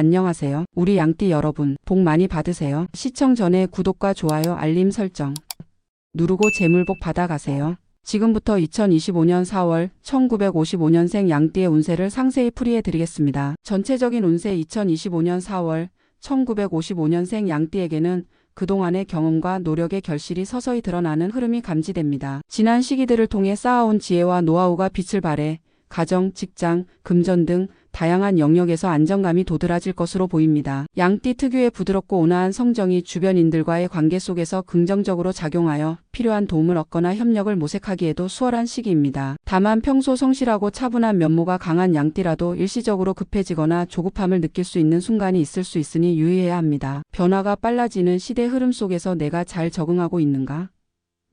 안녕하세요. 우리 양띠 여러분, 복 많이 받으세요. 시청 전에 구독과 좋아요, 알림 설정 누르고 재물복 받아가세요. 지금부터 2025년 4월 1955년생 양띠의 운세를 상세히 풀이해 드리겠습니다. 전체적인 운세 2025년 4월 1955년생 양띠에게는 그동안의 경험과 노력의 결실이 서서히 드러나는 흐름이 감지됩니다. 지난 시기들을 통해 쌓아온 지혜와 노하우가 빛을 발해 가정, 직장, 금전 등 다양한 영역에서 안정감이 도드라질 것으로 보입니다. 양띠 특유의 부드럽고 온화한 성정이 주변인들과의 관계 속에서 긍정적으로 작용하여 필요한 도움을 얻거나 협력을 모색하기에도 수월한 시기입니다. 다만 평소 성실하고 차분한 면모가 강한 양띠라도 일시적으로 급해지거나 조급함을 느낄 수 있는 순간이 있을 수 있으니 유의해야 합니다. 변화가 빨라지는 시대 흐름 속에서 내가 잘 적응하고 있는가?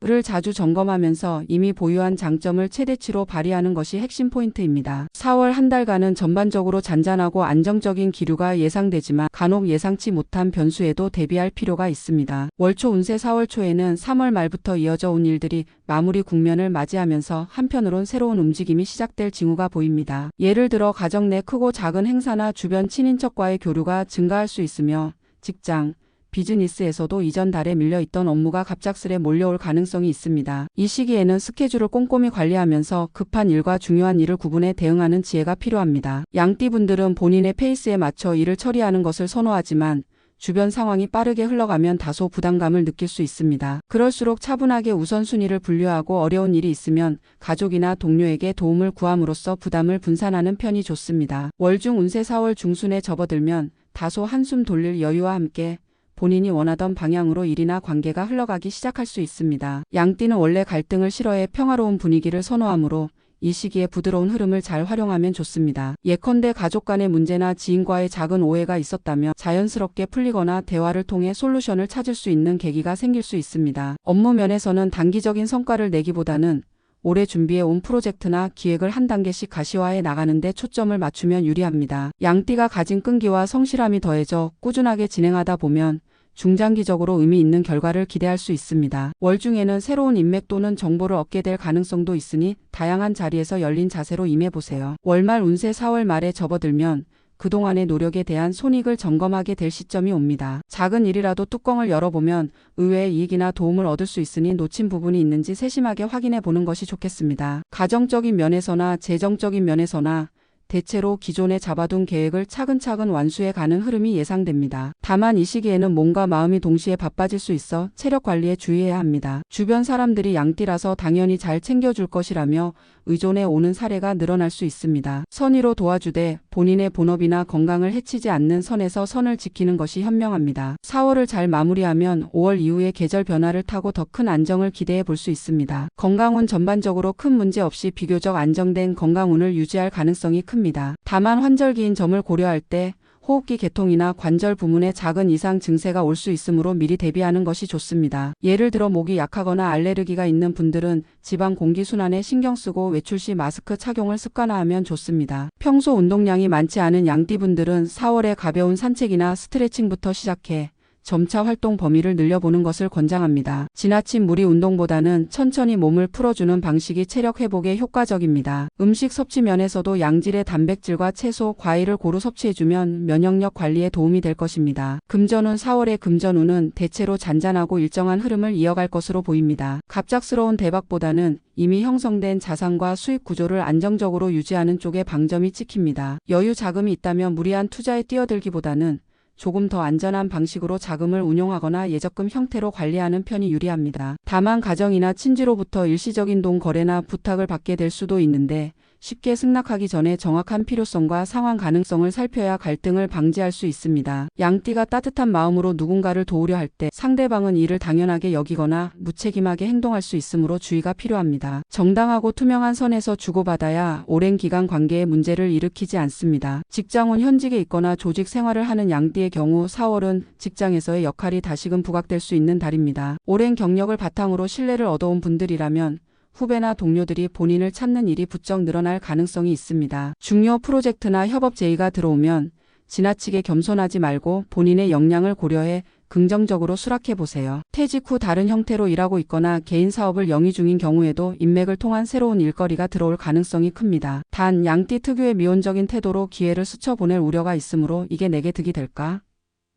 를 자주 점검하면서 이미 보유한 장점을 최대치로 발휘하는 것이 핵심 포인트입니다. 4월 한 달간은 전반적으로 잔잔하고 안정적인 기류가 예상되지만 간혹 예상치 못한 변수에도 대비할 필요가 있습니다. 월초 운세 4월 초에는 3월 말부터 이어져 온 일들이 마무리 국면을 맞이하면서 한편으론 새로운 움직임이 시작될 징후가 보입니다. 예를 들어 가정 내 크고 작은 행사나 주변 친인척과의 교류가 증가할 수 있으며 직장, 비즈니스에서도 이전 달에 밀려있던 업무가 갑작스레 몰려올 가능성이 있습니다. 이 시기에는 스케줄을 꼼꼼히 관리하면서 급한 일과 중요한 일을 구분해 대응하는 지혜가 필요합니다. 양띠분들은 본인의 페이스에 맞춰 일을 처리하는 것을 선호하지만 주변 상황이 빠르게 흘러가면 다소 부담감을 느낄 수 있습니다. 그럴수록 차분하게 우선순위를 분류하고 어려운 일이 있으면 가족이나 동료에게 도움을 구함으로써 부담을 분산하는 편이 좋습니다. 월중 운세 4월 중순에 접어들면 다소 한숨 돌릴 여유와 함께 본인이 원하던 방향으로 일이나 관계가 흘러가기 시작할 수 있습니다. 양띠는 원래 갈등을 싫어해 평화로운 분위기를 선호하므로 이 시기에 부드러운 흐름을 잘 활용하면 좋습니다. 예컨대 가족 간의 문제나 지인과의 작은 오해가 있었다면 자연스럽게 풀리거나 대화를 통해 솔루션을 찾을 수 있는 계기가 생길 수 있습니다. 업무 면에서는 단기적인 성과를 내기보다는 올해 준비해 온 프로젝트나 기획을 한 단계씩 가시화해 나가는 데 초점을 맞추면 유리합니다. 양띠가 가진 끈기와 성실함이 더해져 꾸준하게 진행하다 보면 중장기적으로 의미 있는 결과를 기대할 수 있습니다. 월 중에는 새로운 인맥 또는 정보를 얻게 될 가능성도 있으니 다양한 자리에서 열린 자세로 임해보세요. 월말 운세 4월 말에 접어들면 그동안의 노력에 대한 손익을 점검하게 될 시점이 옵니다. 작은 일이라도 뚜껑을 열어보면 의외의 이익이나 도움을 얻을 수 있으니 놓친 부분이 있는지 세심하게 확인해 보는 것이 좋겠습니다. 가정적인 면에서나 재정적인 면에서나 대체로 기존에 잡아둔 계획을 차근차근 완수해 가는 흐름이 예상됩니다. 다만 이 시기에는 몸과 마음이 동시에 바빠질 수 있어 체력 관리에 주의해야 합니다. 주변 사람들이 양띠라서 당연히 잘 챙겨줄 것이라며 의존해 오는 사례가 늘어날 수 있습니다. 선의로 도와주되 본인의 본업이나 건강을 해치지 않는 선에서 선을 지키는 것이 현명합니다. 4월을 잘 마무리하면 5월 이후에 계절 변화를 타고 더 큰 안정을 기대해 볼 수 있습니다. 건강운 전반적으로 큰 문제 없이 비교적 안정된 건강운을 유지할 가능성이 큽니다. 다만 환절기인 점을 고려할 때 호흡기 개통이나 관절 부문에 작은 이상 증세가 올 수 있으므로 미리 대비하는 것이 좋습니다. 예를 들어 목이 약하거나 알레르기가 있는 분들은 지방 공기순환에 신경 쓰고 외출 시 마스크 착용을 습관화하면 좋습니다. 평소 운동량이 많지 않은 양띠분들은 4월에 가벼운 산책이나 스트레칭부터 시작해 점차 활동 범위를 늘려보는 것을 권장합니다. 지나친 무리 운동보다는 천천히 몸을 풀어주는 방식이 체력 회복에 효과적입니다. 음식 섭취 면에서도 양질의 단백질과 채소, 과일을 고루 섭취해주면 면역력 관리에 도움이 될 것입니다. 금전운 4월의 금전운은 대체로 잔잔하고 일정한 흐름을 이어갈 것으로 보입니다. 갑작스러운 대박보다는 이미 형성된 자산과 수익 구조를 안정적으로 유지하는 쪽에 방점이 찍힙니다. 여유 자금이 있다면 무리한 투자에 뛰어들기보다는 조금 더 안전한 방식으로 자금을 운용하거나 예적금 형태로 관리하는 편이 유리합니다. 다만 가정이나 친지로부터 일시적인 돈 거래나 부탁을 받게 될 수도 있는데 쉽게 승낙하기 전에 정확한 필요성과 상환 가능성을 살펴야 갈등을 방지할 수 있습니다. 양띠가 따뜻한 마음으로 누군가를 도우려 할 때 상대방은 이를 당연하게 여기거나 무책임하게 행동할 수 있으므로 주의가 필요합니다. 정당하고 투명한 선에서 주고받아야 오랜 기간 관계에 문제를 일으키지 않습니다. 직장운 현직에 있거나 조직 생활을 하는 양띠의 경우 4월은 직장에서의 역할이 다시금 부각될 수 있는 달입니다. 오랜 경력을 바탕으로 신뢰를 얻어온 분들이라면 후배나 동료들이 본인을 찾는 일이 부쩍 늘어날 가능성이 있습니다. 중요 프로젝트나 협업 제의가 들어오면 지나치게 겸손하지 말고 본인의 역량을 고려해 긍정적으로 수락해보세요. 퇴직 후 다른 형태로 일하고 있거나 개인 사업을 영위 중인 경우에도 인맥을 통한 새로운 일거리가 들어올 가능성이 큽니다. 단 양띠 특유의 미온적인 태도로 기회를 스쳐보낼 우려가 있으므로 이게 내게 득이 될까?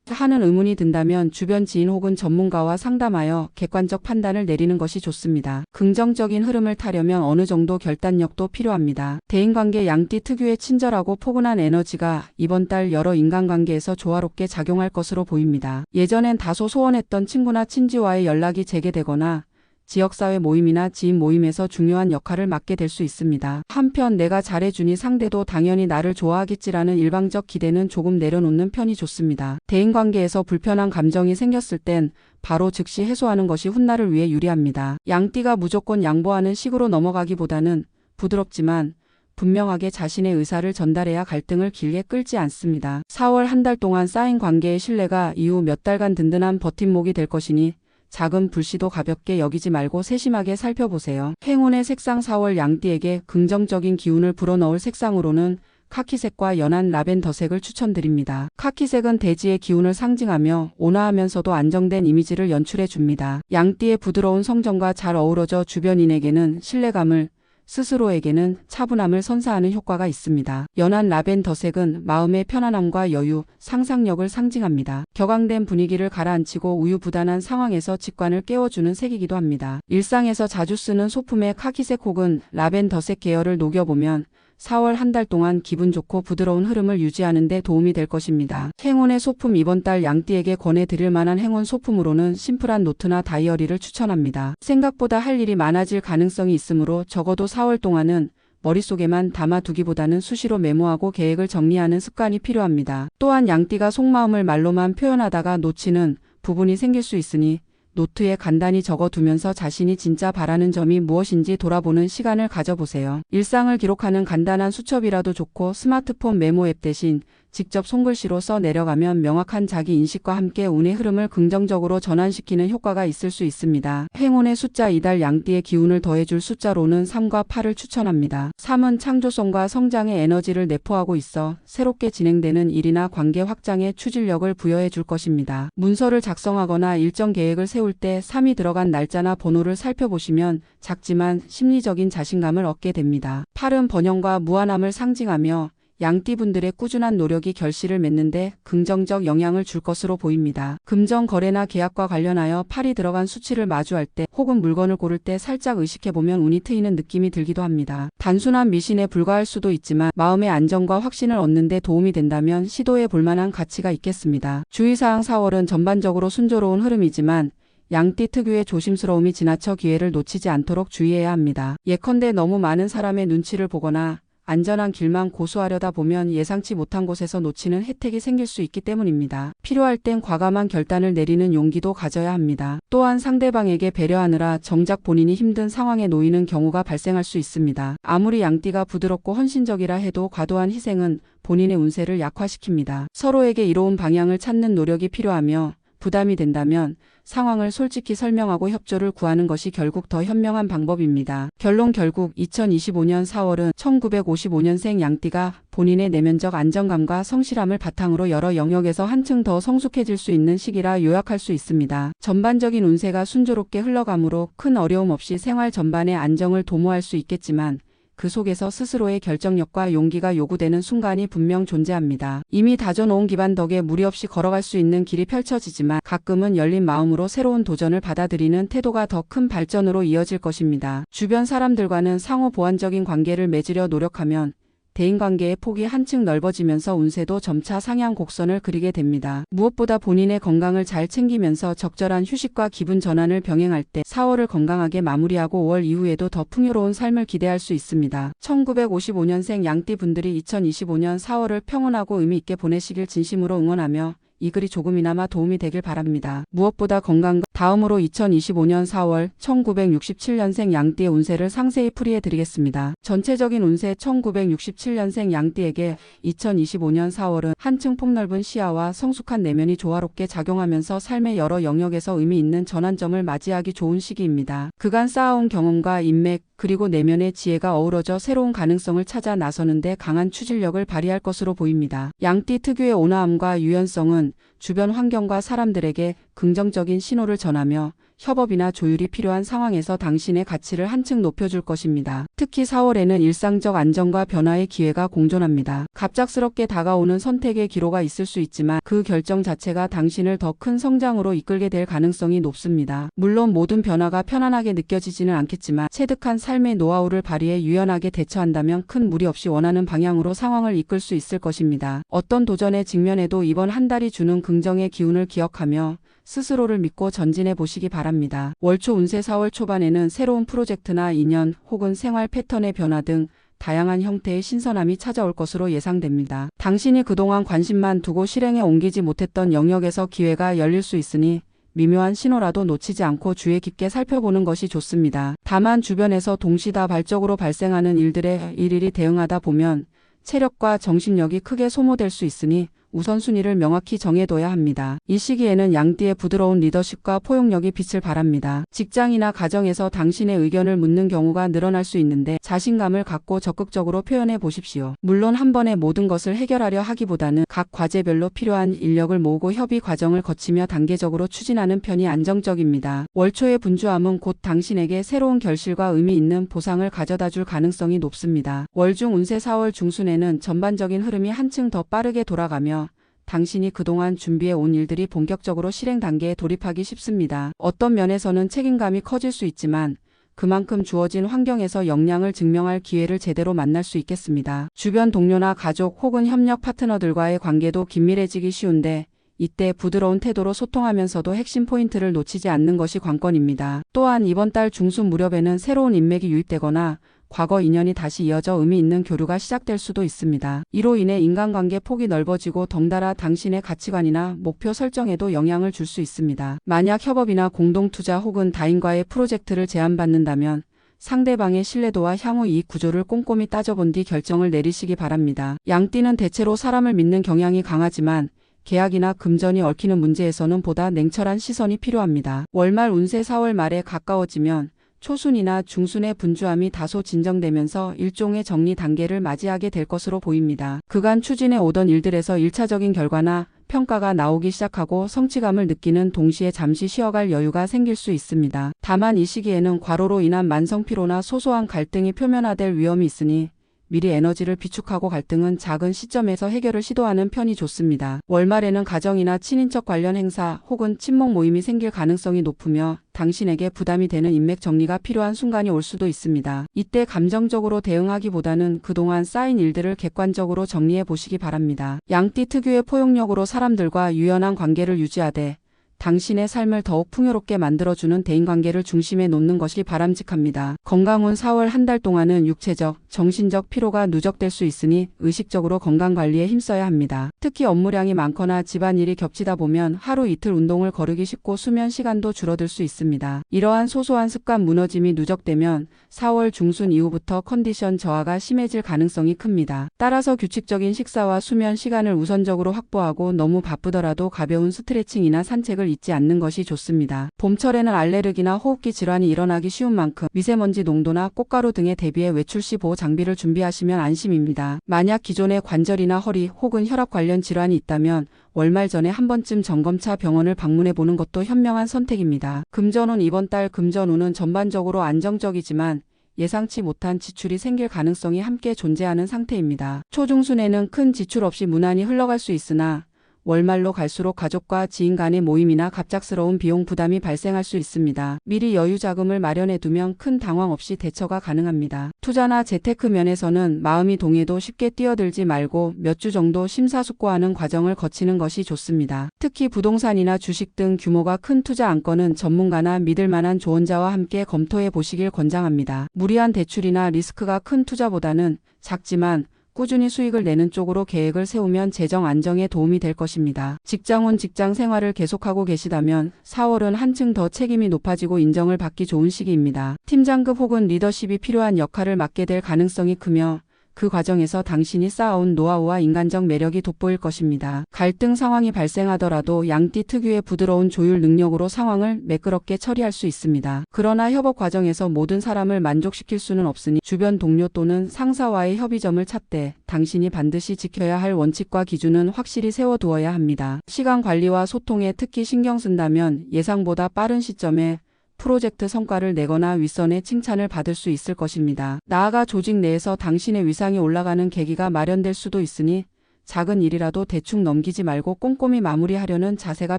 하는 의문이 든다면 주변 지인 혹은 전문가와 상담하여 객관적 판단을 내리는 것이 좋습니다. 긍정적인 흐름을 타려면 어느 정도 결단력도 필요합니다. 대인관계 양띠 특유의 친절하고 포근한 에너지가 이번 달 여러 인간관계에서 조화롭게 작용할 것으로 보입니다. 예전엔 다소 소원했던 친구나 친지와의 연락이 재개되거나 지역사회 모임이나 지인 모임에서 중요한 역할을 맡게 될 수 있습니다. 한편 내가 잘해주니 상대도 당연히 나를 좋아하겠지라는 일방적 기대는 조금 내려놓는 편이 좋습니다. 대인관계에서 불편한 감정이 생겼을 땐 바로 즉시 해소하는 것이 훗날을 위해 유리합니다. 양띠가 무조건 양보하는 식으로 넘어가기보다는 부드럽지만 분명하게 자신의 의사를 전달해야 갈등을 길게 끌지 않습니다. 4월 한 달 동안 쌓인 관계의 신뢰가 이후 몇 달간 든든한 버팀목이 될 것이니 작은 불씨도 가볍게 여기지 말고 세심하게 살펴보세요. 행운의 색상 4월 양띠에게 긍정적인 기운을 불어넣을 색상으로는 카키색과 연한 라벤더색을 추천드립니다. 카키색은 대지의 기운을 상징하며 온화하면서도 안정된 이미지를 연출해 줍니다. 양띠의 부드러운 성정과 잘 어우러져 주변인에게는 신뢰감을, 스스로에게는 차분함을 선사하는 효과가 있습니다. 연한 라벤더색은 마음의 편안함과 여유, 상상력을 상징합니다. 격앙된 분위기를 가라앉히고 우유부단한 상황에서 직관을 깨워주는 색이기도 합니다. 일상에서 자주 쓰는 소품의 카키색 혹은 라벤더색 계열을 녹여보면 4월 한 달 동안 기분 좋고 부드러운 흐름을 유지하는 데 도움이 될 것입니다. 행운의 소품 이번 달 양띠에게 권해드릴 만한 행운 소품으로는 심플한 노트나 다이어리를 추천합니다. 생각보다 할 일이 많아질 가능성이 있으므로 적어도 4월 동안은 머릿속에만 담아두기보다는 수시로 메모하고 계획을 정리하는 습관이 필요합니다. 또한 양띠가 속마음을 말로만 표현하다가 놓치는 부분이 생길 수 있으니 노트에 간단히 적어두면서 자신이 진짜 바라는 점이 무엇인지 돌아보는 시간을 가져보세요. 일상을 기록하는 간단한 수첩이라도 좋고 스마트폰 메모 앱 대신 직접 손글씨로 써 내려가면 명확한 자기 인식과 함께 운의 흐름을 긍정적으로 전환시키는 효과가 있을 수 있습니다. 행운의 숫자 이달 양띠의 기운을 더해줄 숫자로는 3과 8을 추천합니다. 3은 창조성과 성장의 에너지를 내포하고 있어 새롭게 진행되는 일이나 관계 확장에 추진력을 부여해 줄 것입니다. 문서를 작성하거나 일정 계획을 세울 때 3이 들어간 날짜나 번호를 살펴보시면 작지만 심리적인 자신감을 얻게 됩니다. 8은 번영과 무한함을 상징하며 양띠분들의 꾸준한 노력이 결실을 맺는데 긍정적 영향을 줄 것으로 보입니다. 금전 거래나 계약과 관련하여 8이 들어간 수치를 마주할 때 혹은 물건을 고를 때 살짝 의식해보면 운이 트이는 느낌이 들기도 합니다. 단순한 미신에 불과할 수도 있지만 마음의 안정과 확신을 얻는 데 도움이 된다면 시도해 볼 만한 가치가 있겠습니다. 주의사항 4월은 전반적으로 순조로운 흐름이지만 양띠 특유의 조심스러움이 지나쳐 기회를 놓치지 않도록 주의해야 합니다. 예컨대 너무 많은 사람의 눈치를 보거나 안전한 길만 고수하려다 보면 예상치 못한 곳에서 놓치는 혜택이 생길 수 있기 때문입니다. 필요할 땐 과감한 결단을 내리는 용기도 가져야 합니다. 또한 상대방에게 배려하느라 정작 본인이 힘든 상황에 놓이는 경우가 발생할 수 있습니다. 아무리 양띠가 부드럽고 헌신적이라 해도 과도한 희생은 본인의 운세를 약화시킵니다. 서로에게 이로운 방향을 찾는 노력이 필요하며 부담이 된다면 상황을 솔직히 설명하고 협조를 구하는 것이 결국 더 현명한 방법입니다. 결국 2025년 4월은 1955년생 양띠가 본인의 내면적 안정감과 성실함을 바탕으로 여러 영역에서 한층 더 성숙해질 수 있는 시기라 요약할 수 있습니다. 전반적인 운세가 순조롭게 흘러가므로 큰 어려움 없이 생활 전반의 안정을 도모할 수 있겠지만 그 속에서 스스로의 결정력과 용기가 요구되는 순간이 분명 존재합니다. 이미 다져놓은 기반 덕에 무리 없이 걸어갈 수 있는 길이 펼쳐지지만 가끔은 열린 마음으로 새로운 도전을 받아들이는 태도가 더 큰 발전으로 이어질 것입니다. 주변 사람들과는 상호 보완적인 관계를 맺으려 노력하면 대인관계의 폭이 한층 넓어지면서 운세도 점차 상향 곡선을 그리게 됩니다. 무엇보다 본인의 건강을 잘 챙기면서 적절한 휴식과 기분 전환을 병행할 때 4월을 건강하게 마무리하고 5월 이후에도 더 풍요로운 삶을 기대할 수 있습니다. 1955년생 양띠 분들이 2025년 4월을 평온하고 의미 있게 보내시길 진심으로 응원하며 이 글이 조금이나마 도움이 되길 바랍니다. 무엇보다 건강과 다음으로 2025년 4월 1967년생 양띠의 운세를 상세히 풀이해 드리겠습니다. 전체적인 운세 1967년생 양띠에게 2025년 4월은 한층 폭넓은 시야와 성숙한 내면이 조화롭게 작용하면서 삶의 여러 영역에서 의미 있는 전환점을 맞이하기 좋은 시기입니다. 그간 쌓아온 경험과 인맥, 그리고 내면의 지혜가 어우러져 새로운 가능성을 찾아 나서는데 강한 추진력을 발휘할 것으로 보입니다. 양띠 특유의 온화함과 유연성은 주변 환경과 사람들에게 긍정적인 신호를 전하며 협업이나 조율이 필요한 상황에서 당신의 가치를 한층 높여줄 것입니다. 특히 4월에는 일상적 안정과 변화의 기회가 공존합니다. 갑작스럽게 다가오는 선택의 기로가 있을 수 있지만 그 결정 자체가 당신을 더 큰 성장으로 이끌게 될 가능성이 높습니다. 물론 모든 변화가 편안하게 느껴지지는 않겠지만 체득한 삶의 노하우를 발휘해 유연하게 대처한다면 큰 무리 없이 원하는 방향으로 상황을 이끌 수 있을 것입니다. 어떤 도전에 직면해도 이번 한 달이 주는 긍정의 기운을 기억하며 스스로를 믿고 전진해 보시기 바랍니다. 월초 운세 4월 초반에는 새로운 프로젝트나 인연 혹은 생활 패턴의 변화 등 다양한 형태의 신선함이 찾아올 것으로 예상됩니다. 당신이 그동안 관심만 두고 실행에 옮기지 못했던 영역에서 기회가 열릴 수 있으니 미묘한 신호라도 놓치지 않고 주의 깊게 살펴보는 것이 좋습니다. 다만 주변에서 동시다발적으로 발생하는 일들에 일일이 대응하다 보면 체력과 정신력이 크게 소모될 수 있으니 우선순위를 명확히 정해둬야 합니다. 이 시기에는 양띠의 부드러운 리더십과 포용력이 빛을 발합니다. 직장이나 가정에서 당신의 의견을 묻는 경우가 늘어날 수 있는데 자신감을 갖고 적극적으로 표현해 보십시오. 물론 한 번에 모든 것을 해결하려 하기보다는 각 과제별로 필요한 인력을 모으고 협의 과정을 거치며 단계적으로 추진하는 편이 안정적입니다. 월초의 분주함은 곧 당신에게 새로운 결실과 의미 있는 보상을 가져다 줄 가능성이 높습니다. 월중 운세 4월 중순에는 전반적인 흐름이 한층 더 빠르게 돌아가며 당신이 그동안 준비해 온 일들이 본격적으로 실행 단계에 돌입하기 쉽습니다. 어떤 면에서는 책임감이 커질 수 있지만 그만큼 주어진 환경에서 역량을 증명할 기회를 제대로 만날 수 있겠습니다. 주변 동료나 가족 혹은 협력 파트너들과의 관계도 긴밀해지기 쉬운데 이때 부드러운 태도로 소통하면서도 핵심 포인트를 놓치지 않는 것이 관건입니다. 또한 이번 달 중순 무렵에는 새로운 인맥이 유입되거나 과거 인연이 다시 이어져 의미 있는 교류가 시작될 수도 있습니다. 이로 인해 인간관계 폭이 넓어지고 덩달아 당신의 가치관이나 목표 설정에도 영향을 줄 수 있습니다. 만약 협업이나 공동투자 혹은 다인과의 프로젝트를 제안받는다면 상대방의 신뢰도와 향후 이익 구조를 꼼꼼히 따져본 뒤 결정을 내리시기 바랍니다. 양띠는 대체로 사람을 믿는 경향이 강하지만 계약이나 금전이 얽히는 문제에서는 보다 냉철한 시선이 필요합니다. 월말 운세 4월 말에 가까워지면 초순이나 중순의 분주함이 다소 진정되면서 일종의 정리 단계를 맞이하게 될 것으로 보입니다. 그간 추진해 오던 일들에서 1차적인 결과나 평가가 나오기 시작하고 성취감을 느끼는 동시에 잠시 쉬어갈 여유가 생길 수 있습니다. 다만 이 시기에는 과로로 인한 만성피로나 소소한 갈등이 표면화될 위험이 있으니 미리 에너지를 비축하고 갈등은 작은 시점에서 해결을 시도하는 편이 좋습니다. 월말에는 가정이나 친인척 관련 행사 혹은 친목 모임이 생길 가능성이 높으며 당신에게 부담이 되는 인맥 정리가 필요한 순간이 올 수도 있습니다. 이때 감정적으로 대응하기보다는 그동안 쌓인 일들을 객관적으로 정리해 보시기 바랍니다. 양띠 특유의 포용력으로 사람들과 유연한 관계를 유지하되 당신의 삶을 더욱 풍요롭게 만들어주는 대인관계를 중심에 놓는 것이 바람직합니다. 건강운 4월 한 달 동안은 육체적, 정신적 피로가 누적될 수 있으니 의식적으로 건강관리에 힘써야 합니다. 특히 업무량이 많거나 집안일이 겹치다 보면 하루 이틀 운동을 거르기 쉽고 수면 시간도 줄어들 수 있습니다. 이러한 소소한 습관 무너짐이 누적되면 4월 중순 이후부터 컨디션 저하가 심해질 가능성이 큽니다. 따라서 규칙적인 식사와 수면 시간을 우선적으로 확보하고 너무 바쁘더라도 가벼운 스트레칭이나 산책을 잊지 않는 것이 좋습니다. 봄철에는 알레르기나 호흡기 질환이 일어나기 쉬운 만큼 미세먼지 농도나 꽃가루 등에 대비해 외출 시 보호 장비를 준비하시면 안심입니다. 만약 기존에 관절이나 허리 혹은 혈압 관련 질환이 있다면 월말 전에 한 번쯤 점검차 병원을 방문해 보는 것도 현명한 선택입니다. 금전운 이번 달 금전운은 전반적으로 안정적이지만 예상치 못한 지출이 생길 가능성이 함께 존재하는 상태입니다. 초중순에는 큰 지출 없이 무난히 흘러갈 수 있으나 월말로 갈수록 가족과 지인 간의 모임이나 갑작스러운 비용 부담이 발생할 수 있습니다. 미리 여유 자금을 마련해 두면 큰 당황 없이 대처가 가능합니다. 투자나 재테크 면에서는 마음이 동해도 쉽게 뛰어들지 말고 몇 주 정도 심사숙고하는 과정을 거치는 것이 좋습니다. 특히 부동산이나 주식 등 규모가 큰 투자 안건은 전문가나 믿을 만한 조언자와 함께 검토해 보시길 권장합니다. 무리한 대출이나 리스크가 큰 투자보다는 작지만 꾸준히 수익을 내는 쪽으로 계획을 세우면 재정 안정에 도움이 될 것입니다. 직장운 직장 생활을 계속하고 계시다면 4월은 한층 더 책임이 높아지고 인정을 받기 좋은 시기입니다. 팀장급 혹은 리더십이 필요한 역할을 맡게 될 가능성이 크며 그 과정에서 당신이 쌓아온 노하우와 인간적 매력이 돋보일 것입니다. 갈등 상황이 발생하더라도 양띠 특유의 부드러운 조율 능력으로 상황을 매끄럽게 처리할 수 있습니다. 그러나 협업 과정에서 모든 사람을 만족시킬 수는 없으니 주변 동료 또는 상사와의 협의점을 찾되 당신이 반드시 지켜야 할 원칙과 기준은 확실히 세워두어야 합니다. 시간 관리와 소통에 특히 신경 쓴다면 예상보다 빠른 시점에 프로젝트 성과를 내거나 윗선의 칭찬을 받을 수 있을 것입니다. 나아가 조직 내에서 당신의 위상이 올라가는 계기가 마련될 수도 있으니 작은 일이라도 대충 넘기지 말고 꼼꼼히 마무리하려는 자세가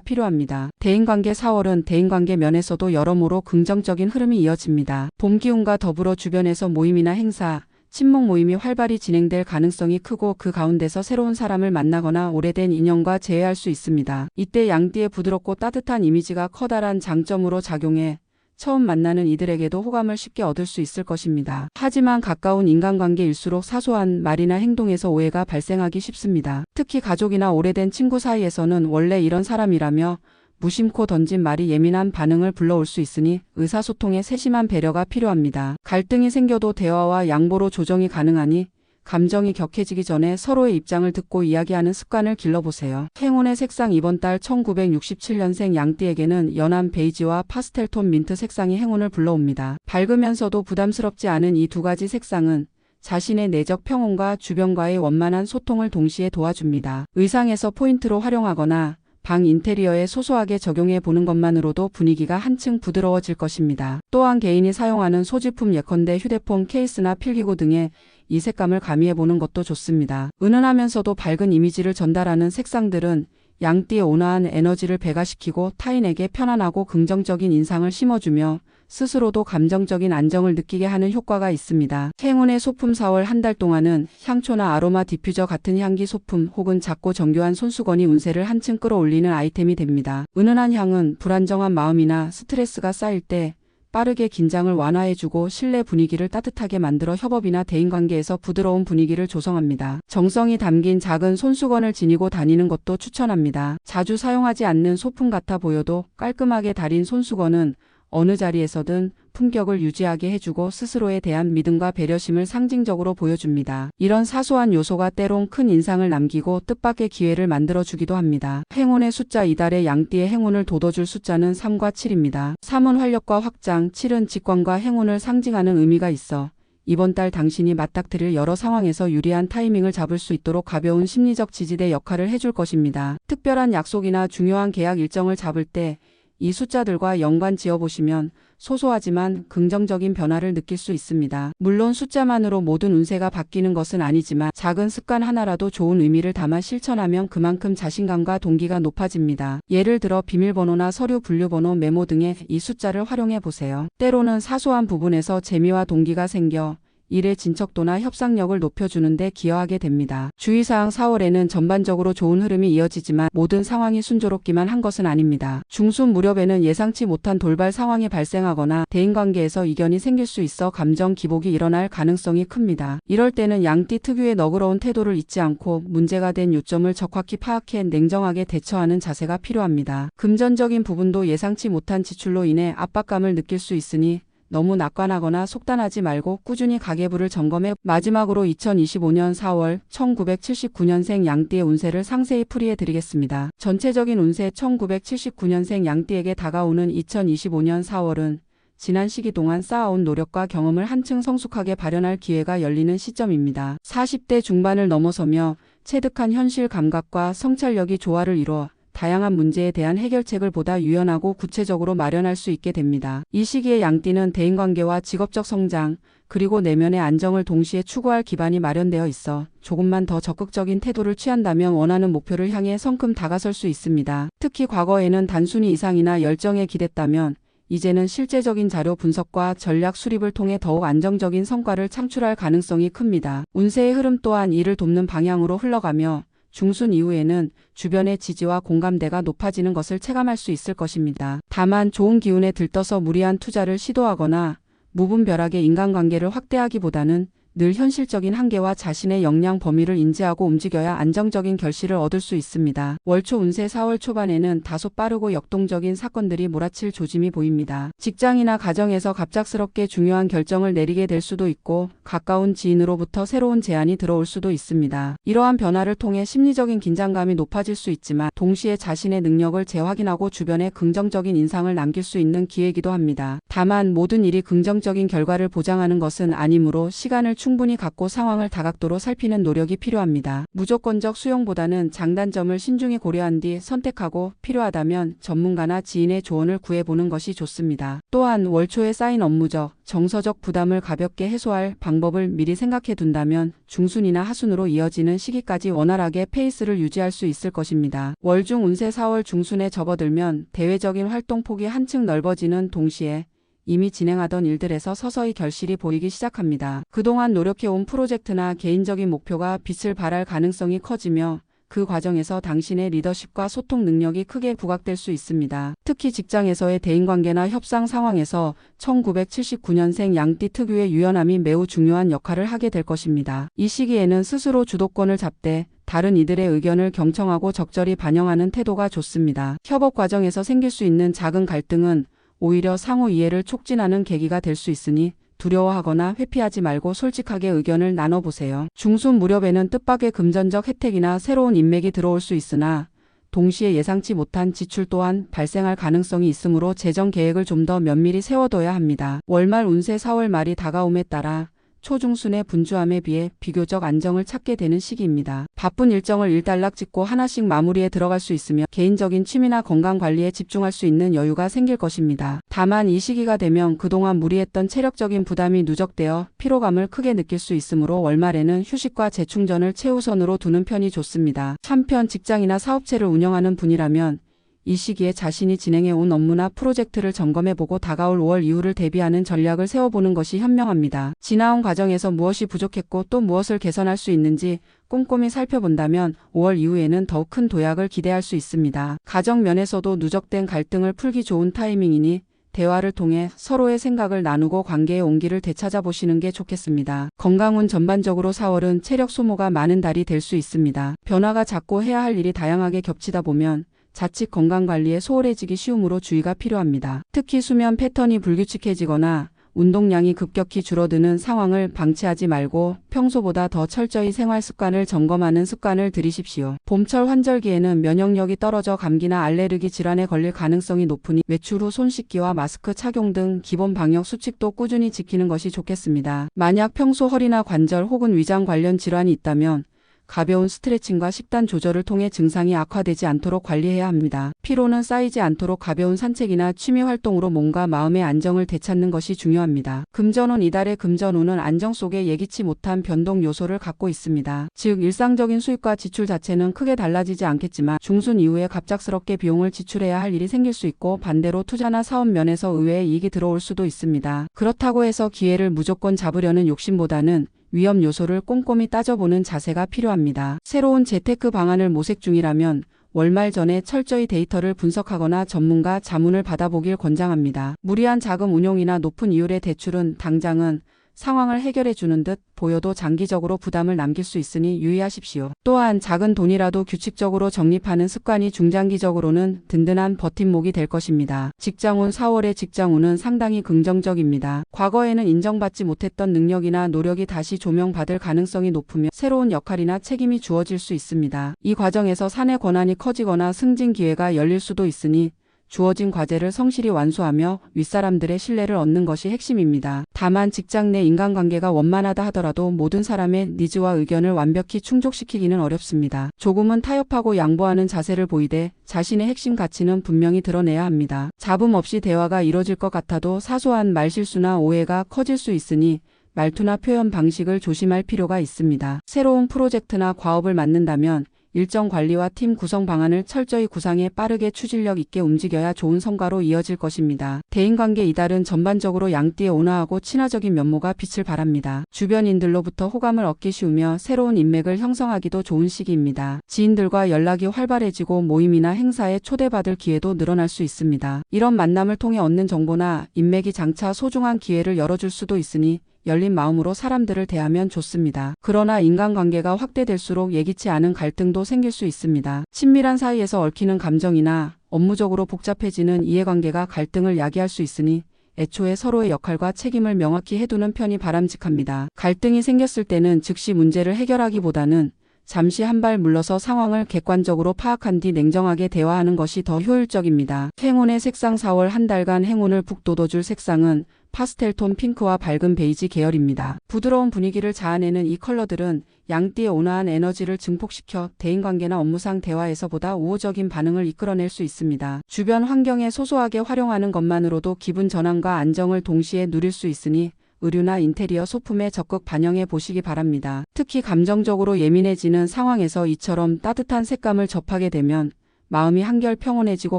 필요합니다. 대인관계 4월은 대인관계 면에서도 여러모로 긍정적인 흐름이 이어집니다. 봄 기운과 더불어 주변에서 모임이나 행사, 친목 모임이 활발히 진행될 가능성이 크고 그 가운데서 새로운 사람을 만나거나 오래된 인연과 재회할 수 있습니다. 이때 양띠의 부드럽고 따뜻한 이미지가 커다란 장점으로 작용해 처음 만나는 이들에게도 호감을 쉽게 얻을 수 있을 것입니다. 하지만 가까운 인간관계일수록 사소한 말이나 행동에서 오해가 발생하기 쉽습니다. 특히 가족이나 오래된 친구 사이에서는 원래 이런 사람이라며 무심코 던진 말이 예민한 반응을 불러올 수 있으니 의사소통에 세심한 배려가 필요합니다. 갈등이 생겨도 대화와 양보로 조정이 가능하니 감정이 격해지기 전에 서로의 입장을 듣고 이야기하는 습관을 길러보세요. 행운의 색상 이번 달 1967년생 양띠에게는 연한 베이지와 파스텔톤 민트 색상이 행운을 불러옵니다. 밝으면서도 부담스럽지 않은 이 두 가지 색상은 자신의 내적 평온과 주변과의 원만한 소통을 동시에 도와줍니다. 의상에서 포인트로 활용하거나 방 인테리어에 소소하게 적용해 보는 것만으로도 분위기가 한층 부드러워질 것입니다. 또한 개인이 사용하는 소지품 예컨대 휴대폰 케이스나 필기구 등에 이 색감을 가미해 보는 것도 좋습니다. 은은하면서도 밝은 이미지를 전달하는 색상들은 양띠의 온화한 에너지를 배가시키고 타인에게 편안하고 긍정적인 인상을 심어주며 스스로도 감정적인 안정을 느끼게 하는 효과가 있습니다. 행운의 소품 4월 한 달 동안은 향초나 아로마 디퓨저 같은 향기 소품 혹은 작고 정교한 손수건이 운세를 한층 끌어올리는 아이템이 됩니다. 은은한 향은 불안정한 마음이나 스트레스가 쌓일 때 빠르게 긴장을 완화해주고 실내 분위기를 따뜻하게 만들어 협업이나 대인관계에서 부드러운 분위기를 조성합니다. 정성이 담긴 작은 손수건을 지니고 다니는 것도 추천합니다. 자주 사용하지 않는 소품 같아 보여도 깔끔하게 달인 손수건은 어느 자리에서든 품격을 유지하게 해주고 스스로에 대한 믿음과 배려심을 상징적으로 보여줍니다. 이런 사소한 요소가 때론 큰 인상을 남기고 뜻밖의 기회를 만들어주기도 합니다. 행운의 숫자 이달의 양띠의 행운을 돋워줄 숫자는 3과 7입니다. 3은 활력과 확장, 7은 직관과 행운을 상징하는 의미가 있어 이번 달 당신이 맞닥뜨릴 여러 상황에서 유리한 타이밍을 잡을 수 있도록 가벼운 심리적 지지대 역할을 해줄 것입니다. 특별한 약속이나 중요한 계약 일정을 잡을 때 이 숫자들과 연관 지어보시면 소소하지만 긍정적인 변화를 느낄 수 있습니다. 물론 숫자만으로 모든 운세가 바뀌는 것은 아니지만 작은 습관 하나라도 좋은 의미를 담아 실천하면 그만큼 자신감과 동기가 높아집니다. 예를 들어 비밀번호나 서류 분류번호 메모 등의 이 숫자를 활용해 보세요. 때로는 사소한 부분에서 재미와 동기가 생겨 일의 진척도나 협상력을 높여주는데 기여하게 됩니다. 주의사항 4월에는 전반적으로 좋은 흐름이 이어지지만 모든 상황이 순조롭기만 한 것은 아닙니다. 중순 무렵에는 예상치 못한 돌발 상황이 발생하거나 대인관계에서 이견이 생길 수 있어 감정 기복이 일어날 가능성이 큽니다. 이럴 때는 양띠 특유의 너그러운 태도를 잊지 않고 문제가 된 요점을 적확히 파악해 냉정하게 대처하는 자세가 필요합니다. 금전적인 부분도 예상치 못한 지출로 인해 압박감을 느낄 수 있으니 너무 낙관하거나 속단하지 말고 꾸준히 가계부를 점검해 마지막으로 2025년 4월 1979년생 양띠의 운세를 상세히 풀이해 드리겠습니다. 전체적인 운세 1979년생 양띠에게 다가오는 2025년 4월은 지난 시기 동안 쌓아온 노력과 경험을 한층 성숙하게 발현할 기회가 열리는 시점입니다. 40대 중반을 넘어서며 체득한 현실 감각과 성찰력이 조화를 이루어 다양한 문제에 대한 해결책을 보다 유연하고 구체적으로 마련할 수 있게 됩니다. 이 시기에 양띠는 대인관계와 직업적 성장, 그리고 내면의 안정을 동시에 추구할 기반이 마련되어 있어 조금만 더 적극적인 태도를 취한다면 원하는 목표를 향해 성큼 다가설 수 있습니다. 특히 과거에는 단순히 이상이나 열정에 기댔다면 이제는 실제적인 자료 분석과 전략 수립을 통해 더욱 안정적인 성과를 창출할 가능성이 큽니다. 운세의 흐름 또한 이를 돕는 방향으로 흘러가며 중순 이후에는 주변의 지지와 공감대가 높아지는 것을 체감할 수 있을 것입니다. 다만 좋은 기운에 들떠서 무리한 투자를 시도하거나 무분별하게 인간관계를 확대하기보다는 늘 현실적인 한계와 자신의 역량 범위를 인지하고 움직여야 안정적인 결실을 얻을 수 있습니다. 월초 운세 4월 초반에는 다소 빠르고 역동적인 사건들이 몰아칠 조짐이 보입니다. 직장이나 가정에서 갑작스럽게 중요한 결정을 내리게 될 수도 있고 가까운 지인으로부터 새로운 제안이 들어올 수도 있습니다. 이러한 변화를 통해 심리적인 긴장감이 높아질 수 있지만 동시에 자신의 능력을 재확인하고 주변에 긍정적인 인상을 남길 수 있는 기회이기도 합니다. 다만 모든 일이 긍정적인 결과를 보장하는 것은 아니므로 시간을 충분히 갖고 상황을 다각도로 살피는 노력이 필요합니다. 무조건적 수용보다는 장단점을 신중히 고려한 뒤 선택하고 필요하다면 전문가나 지인의 조언을 구해보는 것이 좋습니다. 또한 월초에 쌓인 업무적, 정서적 부담을 가볍게 해소할 방법을 미리 생각해 둔다면 중순이나 하순으로 이어지는 시기까지 원활하게 페이스를 유지할 수 있을 것입니다. 월중 운세 4월 중순에 접어들면 대외적인 활동 폭이 한층 넓어지는 동시에 이미 진행하던 일들에서 서서히 결실이 보이기 시작합니다. 그동안 노력해온 프로젝트나 개인적인 목표가 빛을 발할 가능성이 커지며 그 과정에서 당신의 리더십과 소통 능력이 크게 부각될 수 있습니다. 특히 직장에서의 대인관계나 협상 상황에서 1979년생 양띠 특유의 유연함이 매우 중요한 역할을 하게 될 것입니다. 이 시기에는 스스로 주도권을 잡되 다른 이들의 의견을 경청하고 적절히 반영하는 태도가 좋습니다. 협업 과정에서 생길 수 있는 작은 갈등은 오히려 상호 이해를 촉진하는 계기가 될 수 있으니 두려워하거나 회피하지 말고 솔직하게 의견을 나눠보세요. 중순 무렵에는 뜻밖의 금전적 혜택이나 새로운 인맥이 들어올 수 있으나 동시에 예상치 못한 지출 또한 발생할 가능성이 있으므로 재정 계획을 좀 더 면밀히 세워둬야 합니다. 월말 운세 4월 말이 다가옴에 따라 초중순의 분주함에 비해 비교적 안정을 찾게 되는 시기입니다. 바쁜 일정을 일단락 짓고 하나씩 마무리에 들어갈 수 있으며 개인적인 취미나 건강 관리에 집중할 수 있는 여유가 생길 것입니다. 다만 이 시기가 되면 그동안 무리했던 체력적인 부담이 누적되어 피로감을 크게 느낄 수 있으므로 월말에는 휴식과 재충전을 최우선으로 두는 편이 좋습니다. 한편 직장이나 사업체를 운영하는 분이라면 이 시기에 자신이 진행해온 업무나 프로젝트를 점검해보고 다가올 5월 이후를 대비하는 전략을 세워보는 것이 현명합니다. 지나온 과정에서 무엇이 부족했고 또 무엇을 개선할 수 있는지 꼼꼼히 살펴본다면 5월 이후에는 더욱 큰 도약을 기대할 수 있습니다. 가정 면에서도 누적된 갈등을 풀기 좋은 타이밍이니 대화를 통해 서로의 생각을 나누고 관계의 온기를 되찾아보시는 게 좋겠습니다. 건강운 전반적으로 4월은 체력 소모가 많은 달이 될 수 있습니다. 변화가 잦고 해야 할 일이 다양하게 겹치다 보면 자칫 건강관리에 소홀해지기 쉬우므로 주의가 필요합니다. 특히 수면 패턴이 불규칙해지거나 운동량이 급격히 줄어드는 상황을 방치하지 말고 평소보다 더 철저히 생활 습관을 점검하는 습관을 들이십시오. 봄철 환절기에는 면역력이 떨어져 감기나 알레르기 질환에 걸릴 가능성이 높으니 외출 후 손 씻기와 마스크 착용 등 기본 방역 수칙도 꾸준히 지키는 것이 좋겠습니다. 만약 평소 허리나 관절 혹은 위장 관련 질환이 있다면 가벼운 스트레칭과 식단 조절을 통해 증상이 악화되지 않도록 관리해야 합니다. 피로는 쌓이지 않도록 가벼운 산책이나 취미 활동으로 몸과 마음의 안정을 되찾는 것이 중요합니다. 금전운 이달의 금전운은 안정 속에 예기치 못한 변동 요소를 갖고 있습니다. 즉 일상적인 수입과 지출 자체는 크게 달라지지 않겠지만 중순 이후에 갑작스럽게 비용을 지출해야 할 일이 생길 수 있고 반대로 투자나 사업 면에서 의외의 이익이 들어올 수도 있습니다. 그렇다고 해서 기회를 무조건 잡으려는 욕심보다는 위험 요소를 꼼꼼히 따져보는 자세가 필요합니다. 새로운 재테크 방안을 모색 중이라면 월말 전에 철저히 데이터를 분석하거나 전문가 자문을 받아보길 권장합니다. 무리한 자금 운용이나 높은 이율의 대출은 당장은 상황을 해결해 주는 듯 보여도 장기적으로 부담을 남길 수 있으니 유의하십시오. 또한 작은 돈이라도 규칙적으로 적립하는 습관이 중장기적으로는 든든한 버팀목이 될 것입니다. 직장운 4월의 직장운은 상당히 긍정적입니다. 과거에는 인정받지 못했던 능력이나 노력이 다시 조명받을 가능성이 높으며 새로운 역할이나 책임이 주어질 수 있습니다. 이 과정에서 사내 권한이 커지거나 승진 기회가 열릴 수도 있으니 주어진 과제를 성실히 완수하며 윗사람들의 신뢰를 얻는 것이 핵심입니다. 다만 직장 내 인간관계가 원만하다 하더라도 모든 사람의 니즈와 의견을 완벽히 충족시키기는 어렵습니다. 조금은 타협하고 양보하는 자세를 보이되 자신의 핵심 가치는 분명히 드러내야 합니다. 잡음 없이 대화가 이뤄질 것 같아도 사소한 말실수나 오해가 커질 수 있으니 말투나 표현 방식을 조심할 필요가 있습니다. 새로운 프로젝트나 과업을 맡는다면 일정 관리와 팀 구성 방안을 철저히 구상해 빠르게 추진력 있게 움직여야 좋은 성과로 이어질 것입니다. 대인관계 이달은 전반적으로 양띠의 온화하고 친화적인 면모가 빛을 발합니다. 주변인들로부터 호감을 얻기 쉬우며 새로운 인맥을 형성하기도 좋은 시기입니다. 지인들과 연락이 활발해지고 모임이나 행사에 초대받을 기회도 늘어날 수 있습니다. 이런 만남을 통해 얻는 정보나 인맥이 장차 소중한 기회를 열어줄 수도 있으니 열린 마음으로 사람들을 대하면 좋습니다. 그러나 인간관계가 확대될수록 예기치 않은 갈등도 생길 수 있습니다. 친밀한 사이에서 얽히는 감정이나 업무적으로 복잡해지는 이해관계가 갈등을 야기할 수 있으니 애초에 서로의 역할과 책임을 명확히 해두는 편이 바람직합니다. 갈등이 생겼을 때는 즉시 문제를 해결하기보다는 잠시 한 발 물러서 상황을 객관적으로 파악한 뒤 냉정하게 대화하는 것이 더 효율적입니다. 행운의 색상 4월 한 달간 행운을 북돋워줄 색상은 파스텔톤 핑크와 밝은 베이지 계열입니다. 부드러운 분위기를 자아내는 이 컬러들은 양띠의 온화한 에너지를 증폭시켜 대인관계나 업무상 대화에서 보다 우호적인 반응을 이끌어낼 수 있습니다. 주변 환경에 소소하게 활용하는 것만으로도 기분 전환과 안정을 동시에 누릴 수 있으니 의류나 인테리어 소품에 적극 반영해 보시기 바랍니다. 특히 감정적으로 예민해지는 상황에서 이처럼 따뜻한 색감을 접하게 되면 마음이 한결 평온해지고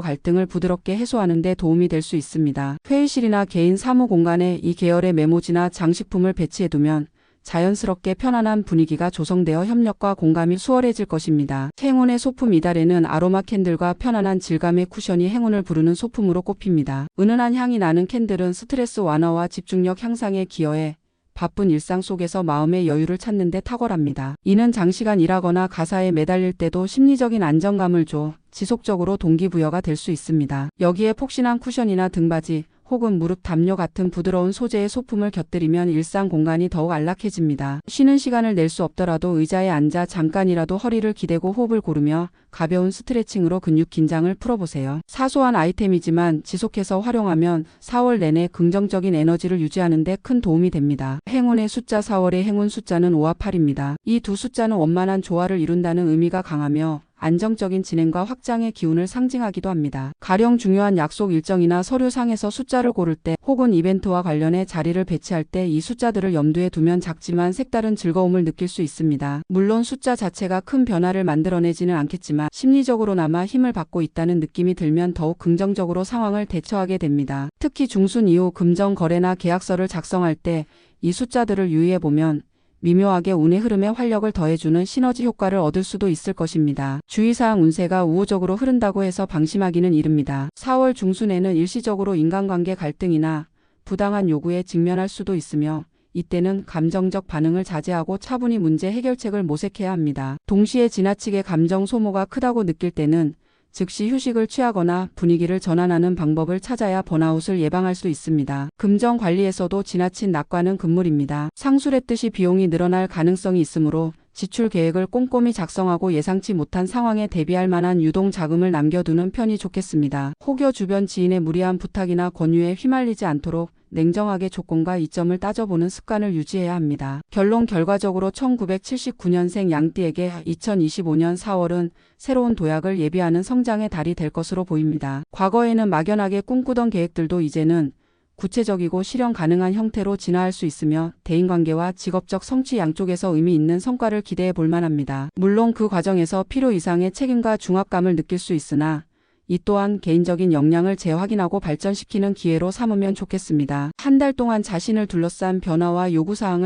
갈등을 부드럽게 해소하는 데 도움이 될 수 있습니다. 회의실이나 개인 사무 공간에 이 계열의 메모지나 장식품을 배치해두면 자연스럽게 편안한 분위기가 조성되어 협력과 공감이 수월해질 것입니다. 행운의 소품 이달에는 아로마 캔들과 편안한 질감의 쿠션이 행운을 부르는 소품으로 꼽힙니다. 은은한 향이 나는 캔들은 스트레스 완화와 집중력 향상에 기여해 바쁜 일상 속에서 마음의 여유를 찾는 데 탁월합니다. 이는 장시간 일하거나 가사에 매달릴 때도 심리적인 안정감을 줘 지속적으로 동기부여가 될 수 있습니다. 여기에 폭신한 쿠션이나 등받이 혹은 무릎 담요 같은 부드러운 소재의 소품을 곁들이면 일상 공간이 더욱 안락해집니다. 쉬는 시간을 낼 수 없더라도 의자에 앉아 잠깐이라도 허리를 기대고 호흡을 고르며 가벼운 스트레칭으로 근육 긴장을 풀어보세요. 사소한 아이템이지만 지속해서 활용하면 4월 내내 긍정적인 에너지를 유지하는 데 큰 도움이 됩니다. 행운의 숫자 4월의 행운 숫자는 5와 8입니다. 이 두 숫자는 원만한 조화를 이룬다는 의미가 강하며 안정적인 진행과 확장의 기운을 상징하기도 합니다. 가령 중요한 약속 일정이나 서류상에서 숫자를 고를 때 혹은 이벤트와 관련해 자리를 배치할 때 이 숫자들을 염두에 두면 작지만 색다른 즐거움을 느낄 수 있습니다. 물론 숫자 자체가 큰 변화를 만들어내지는 않겠지만 심리적으로나마 힘을 받고 있다는 느낌이 들면 더욱 긍정적으로 상황을 대처하게 됩니다. 특히 중순 이후 금전 거래나 계약서를 작성할 때 이 숫자들을 유의해보면 미묘하게 운의 흐름에 활력을 더해주는 시너지 효과를 얻을 수도 있을 것입니다. 주의사항 운세가 우호적으로 흐른다고 해서 방심하기는 이릅니다. 4월 중순에는 일시적으로 인간관계 갈등이나 부당한 요구에 직면할 수도 있으며 이때는 감정적 반응을 자제하고 차분히 문제 해결책을 모색해야 합니다. 동시에 지나치게 감정 소모가 크다고 느낄 때는 즉시 휴식을 취하거나 분위기를 전환하는 방법을 찾아야 번아웃을 예방할 수 있습니다. 금전 관리에서도 지나친 낙관은 금물입니다. 상술했듯이 비용이 늘어날 가능성이 있으므로 지출 계획을 꼼꼼히 작성하고 예상치 못한 상황에 대비할 만한 유동 자금을 남겨두는 편이 좋겠습니다. 혹여 주변 지인의 무리한 부탁이나 권유에 휘말리지 않도록 냉정하게 조건과 이점을 따져보는 습관을 유지해야 합니다. 결과적으로 1979년생 양띠에게 2025년 4월은 새로운 도약을 예비하는 성장의 달이 될 것으로 보입니다. 과거에는 막연하게 꿈꾸던 계획들도 이제는 구체적이고 실현 가능한 형태로 진화할 수 있으며 대인관계와 직업적 성취 양쪽에서 의미 있는 성과를 기대해 볼 만합니다. 물론 그 과정에서 필요 이상의 책임과 중압감을 느낄 수 있으나 이 또한 개인적인 역량을 재확인하고 발전시키는 기회로 삼으면 좋겠습니다. 한 달 동안 자신을 둘러싼 변화와 요구사항을